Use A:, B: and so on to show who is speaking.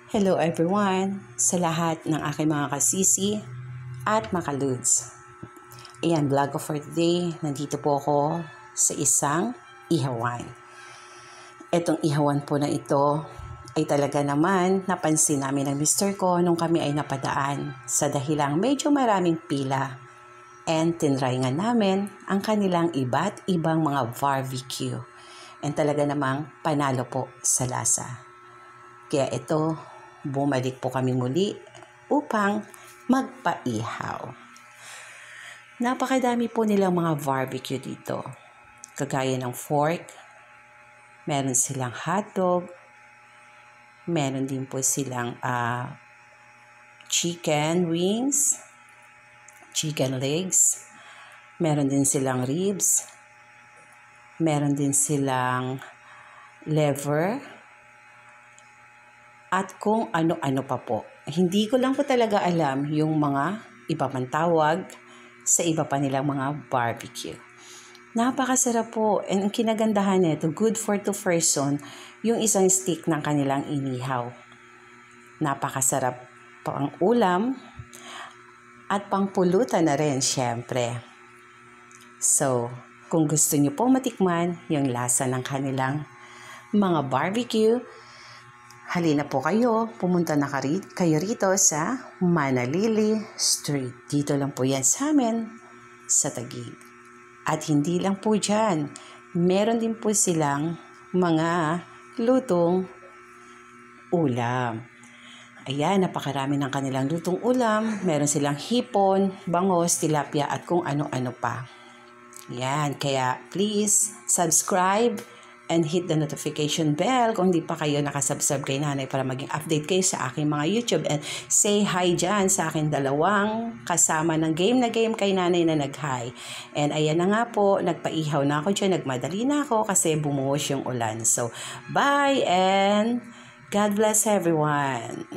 A: Hello everyone sa lahat ng aking mga kasisi at makaludes. Ayan, vlog ko for today. Nandito po ako sa isang ihawan. Itong ihawan po na ito ay talaga naman napansin namin ng mister ko nung kami ay napadaan sa dahilang medyo maraming pila. And tinry nga namin ang kanilang iba't ibang mga barbecue. And talaga namang panalo po sa lasa. Kaya ito, bumalik po kami muli upang magpaihaw. Napakadami po nilang mga barbecue dito. Kagaya ng fork, meron silang hotdog, meron din po silang chicken wings, chicken legs, meron din silang ribs, meron din silang liver, at kung ano-ano pa po. Hindi ko lang po talaga alam yung mga iba pang tawag sa iba pa nilang mga barbecue. Napakasarap po. And ang kinagandahan nito, good for 2 person, yung isang stick ng kanilang inihaw. Napakasarap pang ulam at pangpulutan na rin, syempre. So, kung gusto nyo po matikman yung lasa ng kanilang mga barbecue, halina po kayo, pumunta na kayo rito sa Manalili Street. Dito lang po yan sa amin, sa Taguig. At hindi lang po dyan, meron din po silang mga lutong ulam. Ayan, napakarami ng kanilang lutong ulam. Meron silang hipon, bangos, tilapia at kung ano-ano pa. Ayan, kaya please subscribe and hit the notification bell kung hindi pa kayo nakasubscribe kay Nanay para maging update kayo sa aking mga YouTube. And say hi dyan sa aking dalawang kasama ng game na game kay Nanay na nag-hi. And ayan na nga po, nagpaihaw na ako dyan, nagmadali na ako kasi bumuhos yung ulan. So, bye and God bless everyone.